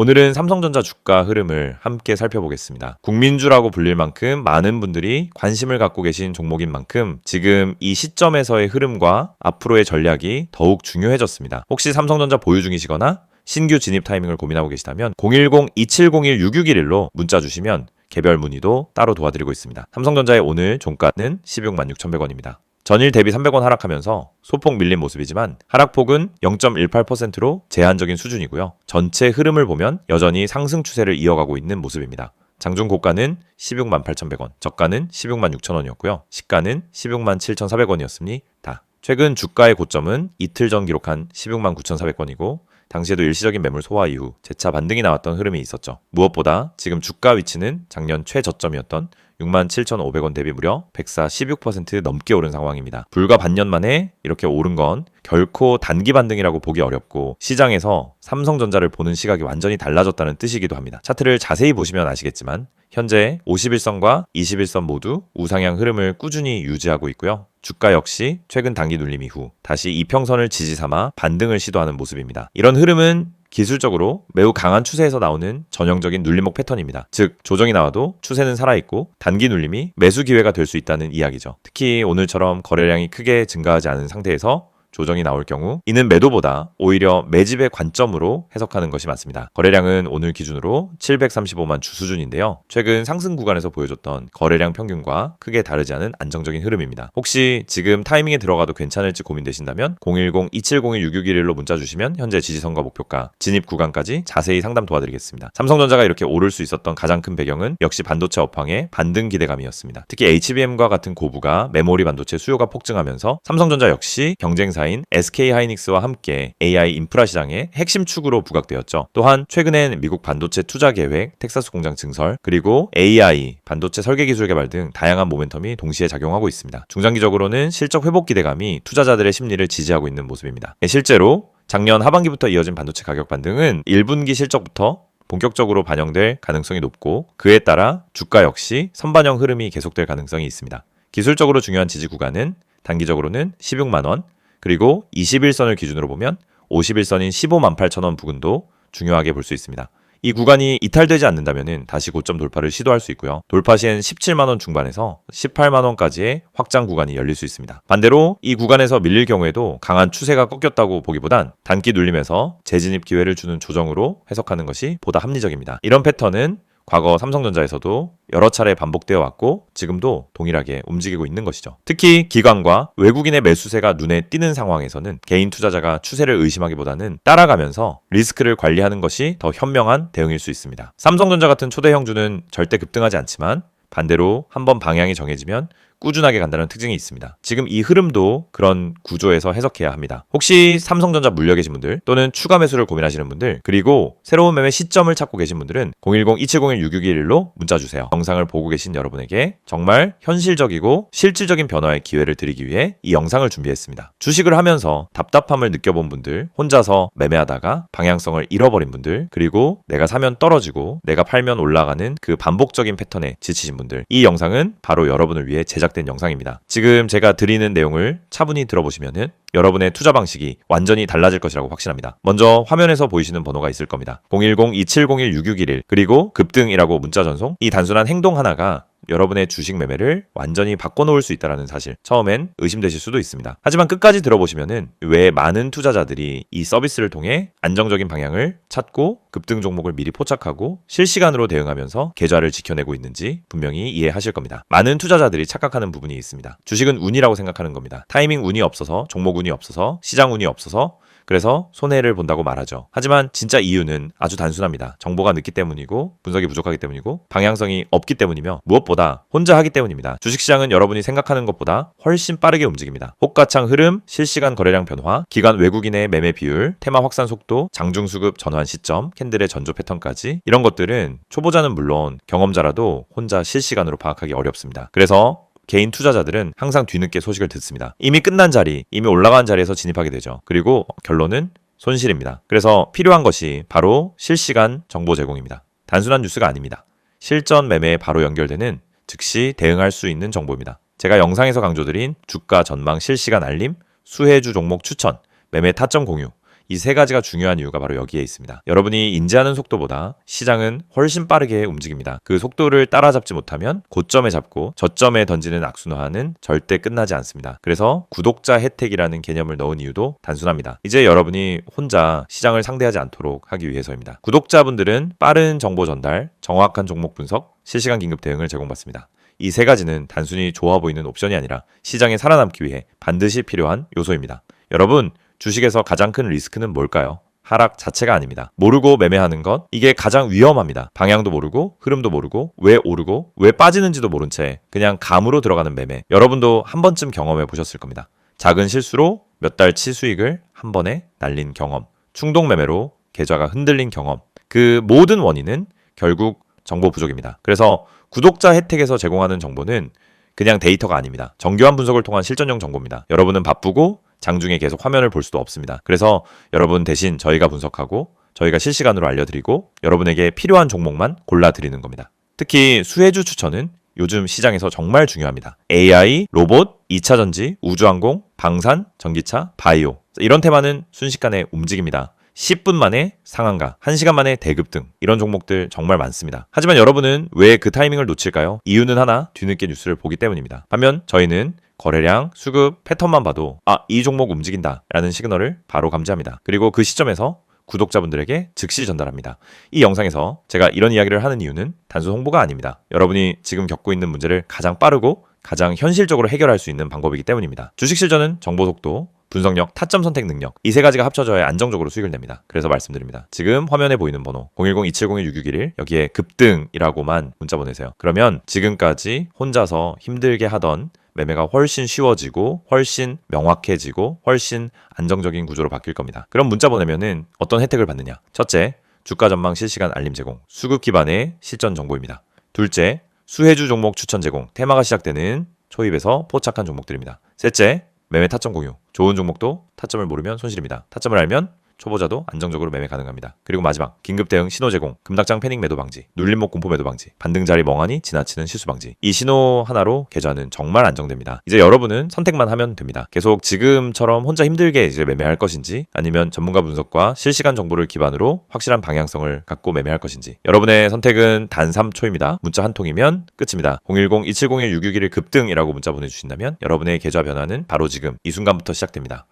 오늘은 삼성전자 주가 흐름을 함께 살펴보겠습니다. 국민주라고 불릴 만큼 많은 분들이 관심을 갖고 계신 종목인 만큼 지금 이 시점에서의 흐름과 앞으로의 전략이 더욱 중요해졌습니다. 혹시 삼성전자 보유 중이시거나 신규 진입 타이밍을 고민하고 계시다면 010-2701-6611로 문자 주시면 개별 문의도 따로 도와드리고 있습니다. 삼성전자의 오늘 종가는 166,6,100원입니다. 전일 대비 300원 하락하면서 소폭 밀린 모습이지만 하락폭은 0.18%로 제한적인 수준이고요. 전체 흐름을 보면 여전히 상승 추세를 이어가고 있는 모습입니다. 장중 고가는 168,100원, 저가는 166,000원이었고요. 시가는 167,400원이었습니다. 최근 주가의 고점은 이틀 전 기록한 169,400원이고 당시에도 일시적인 매물 소화 이후 재차 반등이 나왔던 흐름이 있었죠. 무엇보다 지금 주가 위치는 작년 최저점이었던 67,500원 대비 무려 116% 넘게 오른 상황입니다. 불과 반년 만에 이렇게 오른 건 결코 단기 반등이라고 보기 어렵고 시장에서 삼성전자를 보는 시각이 완전히 달라졌다는 뜻이기도 합니다. 차트를 자세히 보시면 아시겠지만 현재 51선과 21선 모두 우상향 흐름을 꾸준히 유지하고 있고요. 주가 역시 최근 단기 눌림 이후 다시 이평선을 지지 삼아 반등을 시도하는 모습입니다. 이런 흐름은 기술적으로 매우 강한 추세에서 나오는 전형적인 눌림목 패턴입니다. 즉 조정이 나와도 추세는 살아있고 단기 눌림이 매수 기회가 될 수 있다는 이야기죠. 특히 오늘처럼 거래량이 크게 증가하지 않은 상태에서 조정이 나올 경우 이는 매도보다 오히려 매집의 관점으로 해석하는 것이 맞습니다. 거래량은 오늘 기준으로 735만 주 수준인데요. 최근 상승 구간에서 보여줬던 거래량 평균과 크게 다르지 않은 안정적인 흐름입니다. 혹시 지금 타이밍에 들어가도 괜찮을지 고민되신다면 010-2701-6611로 문자 주시면 현재 지지선과 목표가, 진입 구간까지 자세히 상담 도와드리겠습니다. 삼성전자가 이렇게 오를 수 있었던 가장 큰 배경은 역시 반도체 업황의 반등 기대감이었습니다. 특히 HBM과 같은 고부가 메모리 반도체 수요가 폭증하면서 삼성전자 역시 경쟁사 인 SK하이닉스와 함께 AI 인프라 시장의 핵심 축으로 부각되었죠. 또한 최근엔 미국 반도체 투자 계획, 텍사스 공장 증설, 그리고 AI, 반도체 설계 기술 개발 등 다양한 모멘텀이 동시에 작용하고 있습니다. 중장기적으로는 실적 회복 기대감이 투자자들의 심리를 지지하고 있는 모습입니다. 실제로 작년 하반기부터 이어진 반도체 가격 반등은 1분기 실적부터 본격적으로 반영될 가능성이 높고 그에 따라 주가 역시 선반영 흐름이 계속될 가능성이 있습니다. 기술적으로 중요한 지지 구간은 단기적으로는 16만원, 그리고 21선을 기준으로 보면 51선인 158,000원 부근도 중요하게 볼 수 있습니다. 이 구간이 이탈되지 않는다면 다시 고점 돌파를 시도할 수 있고요. 돌파 시엔 17만원 중반에서 18만원까지의 확장 구간이 열릴 수 있습니다. 반대로 이 구간에서 밀릴 경우에도 강한 추세가 꺾였다고 보기보단 단기 눌림에서 재진입 기회를 주는 조정으로 해석하는 것이 보다 합리적입니다. 이런 패턴은 과거 삼성전자에서도 여러 차례 반복되어 왔고 지금도 동일하게 움직이고 있는 것이죠. 특히 기관과 외국인의 매수세가 눈에 띄는 상황에서는 개인 투자자가 추세를 의심하기보다는 따라가면서 리스크를 관리하는 것이 더 현명한 대응일 수 있습니다. 삼성전자 같은 초대 형주는 절대 급등하지 않지만 반대로 한번 방향이 정해지면 꾸준하게 간다는 특징이 있습니다. 지금 이 흐름도 그런 구조에서 해석해야 합니다. 혹시 삼성전자 물려 계신 분들 또는 추가 매수를 고민하시는 분들 그리고 새로운 매매 시점을 찾고 계신 분들은 010-2701-6611로 문자 주세요. 영상을 보고 계신 여러분에게 정말 현실적이고 실질적인 변화의 기회를 드리기 위해 이 영상을 준비했습니다. 주식을 하면서 답답함을 느껴본 분들, 혼자서 매매하다가 방향성을 잃어버린 분들, 그리고 내가 사면 떨어지고 내가 팔면 올라가는 그 반복적인 패턴에 지치신 분들, 이 영상은 바로 여러분을 위해 제작된 영상입니다. 지금 제가 드리는 내용을 차분히 들어보시면은 여러분의 투자 방식이 완전히 달라질 것이라고 확신합니다. 먼저 화면에서 보이시는 번호가 있을 겁니다. 010-2701-6611 그리고 급등이라고 문자 전송. 이 단순한 행동 하나가 여러분의 주식 매매를 완전히 바꿔놓을 수 있다는 사실 처음엔 의심되실 수도 있습니다. 하지만 끝까지 들어보시면은 왜 많은 투자자들이 이 서비스를 통해 안정적인 방향을 찾고 급등 종목을 미리 포착하고 실시간으로 대응하면서 계좌를 지켜내고 있는지 분명히 이해하실 겁니다. 많은 투자자들이 착각하는 부분이 있습니다. 주식은 운이라고 생각하는 겁니다. 타이밍 운이 없어서, 종목 운이 없어서, 시장 운이 없어서 그래서 손해를 본다고 말하죠. 하지만 진짜 이유는 아주 단순합니다. 정보가 늦기 때문이고 분석이 부족하기 때문이고 방향성이 없기 때문이며 무엇보다 혼자 하기 때문입니다. 주식시장은 여러분이 생각하는 것보다 훨씬 빠르게 움직입니다. 호가창 흐름, 실시간 거래량 변화, 기관 외국인의 매매 비율, 테마 확산 속도, 장중수급 전환 시점, 캔들의 전조 패턴까지 이런 것들은 초보자는 물론 경험자라도 혼자 실시간으로 파악하기 어렵습니다. 그래서 개인 투자자들은 항상 뒤늦게 소식을 듣습니다. 이미 끝난 자리, 이미 올라간 자리에서 진입하게 되죠. 그리고 결론은 손실입니다. 그래서 필요한 것이 바로 실시간 정보 제공입니다. 단순한 뉴스가 아닙니다. 실전 매매에 바로 연결되는 즉시 대응할 수 있는 정보입니다. 제가 영상에서 강조드린 주가 전망 실시간 알림, 수혜주 종목 추천, 매매 타점 공유, 이 세 가지가 중요한 이유가 바로 여기에 있습니다. 여러분이 인지하는 속도보다 시장은 훨씬 빠르게 움직입니다. 그 속도를 따라잡지 못하면 고점에 잡고 저점에 던지는 악순환은 절대 끝나지 않습니다. 그래서 구독자 혜택이라는 개념을 넣은 이유도 단순합니다. 이제 여러분이 혼자 시장을 상대하지 않도록 하기 위해서입니다. 구독자분들은 빠른 정보 전달, 정확한 종목 분석, 실시간 긴급 대응을 제공받습니다. 이 세 가지는 단순히 좋아 보이는 옵션이 아니라 시장에 살아남기 위해 반드시 필요한 요소입니다. 여러분, 주식에서 가장 큰 리스크는 뭘까요? 하락 자체가 아닙니다. 모르고 매매하는 것, 이게 가장 위험합니다. 방향도 모르고, 흐름도 모르고, 왜 오르고, 왜 빠지는지도 모른 채 그냥 감으로 들어가는 매매. 여러분도 한 번쯤 경험해 보셨을 겁니다. 작은 실수로 몇 달치 수익을 한 번에 날린 경험, 충동 매매로 계좌가 흔들린 경험. 그 모든 원인은 결국 정보 부족입니다. 그래서 구독자 혜택에서 제공하는 정보는 그냥 데이터가 아닙니다. 정교한 분석을 통한 실전용 정보입니다. 여러분은 바쁘고 장중에 계속 화면을 볼 수도 없습니다. 그래서 여러분 대신 저희가 분석하고 저희가 실시간으로 알려드리고 여러분에게 필요한 종목만 골라드리는 겁니다. 특히 수혜주 추천은 요즘 시장에서 정말 중요합니다. AI, 로봇, 2차 전지, 우주항공, 방산, 전기차, 바이오. 이런 테마는 순식간에 움직입니다. 10분 만에 상한가, 1시간 만에 대급 등 이런 종목들 정말 많습니다. 하지만 여러분은 왜 그 타이밍을 놓칠까요? 이유는 하나, 뒤늦게 뉴스를 보기 때문입니다. 반면 저희는 거래량, 수급, 패턴만 봐도 이 종목 움직인다 라는 시그널을 바로 감지합니다. 그리고 그 시점에서 구독자분들에게 즉시 전달합니다. 이 영상에서 제가 이런 이야기를 하는 이유는 단순 홍보가 아닙니다. 여러분이 지금 겪고 있는 문제를 가장 빠르고 가장 현실적으로 해결할 수 있는 방법이기 때문입니다. 주식 실전은 정보 속도, 분석력, 타점 선택 능력, 이 세 가지가 합쳐져야 안정적으로 수익을 냅니다. 그래서 말씀드립니다. 지금 화면에 보이는 번호 010-2701-6611 여기에 급등이라고만 문자 보내세요. 그러면 지금까지 혼자서 힘들게 하던 매매가 훨씬 쉬워지고 훨씬 명확해지고 훨씬 안정적인 구조로 바뀔 겁니다. 그럼 문자 보내면은 어떤 혜택을 받느냐? 첫째, 주가 전망 실시간 알림 제공, 수급 기반의 실전 정보입니다. 둘째, 수혜주 종목 추천 제공, 테마가 시작되는 초입에서 포착한 종목들입니다. 셋째, 매매 타점 공유, 좋은 종목도 타점을 모르면 손실입니다. 타점을 알면 초보자도 안정적으로 매매 가능합니다. 그리고 마지막, 긴급 대응 신호 제공, 금닥장 패닉 매도 방지, 눌림목 공포 매도 방지, 반등 자리 멍하니 지나치는 실수 방지. 이 신호 하나로 계좌는 정말 안정됩니다. 이제 여러분은 선택만 하면 됩니다. 계속 지금처럼 혼자 힘들게 이제 매매할 것인지 아니면 전문가 분석과 실시간 정보를 기반으로 확실한 방향성을 갖고 매매할 것인지. 여러분의 선택은 단 3초입니다. 문자 한 통이면 끝입니다. 010-2701-6611 급등이라고 문자 보내주신다면 여러분의 계좌 변화는 바로 지금 이 순간부터 시작됩니다.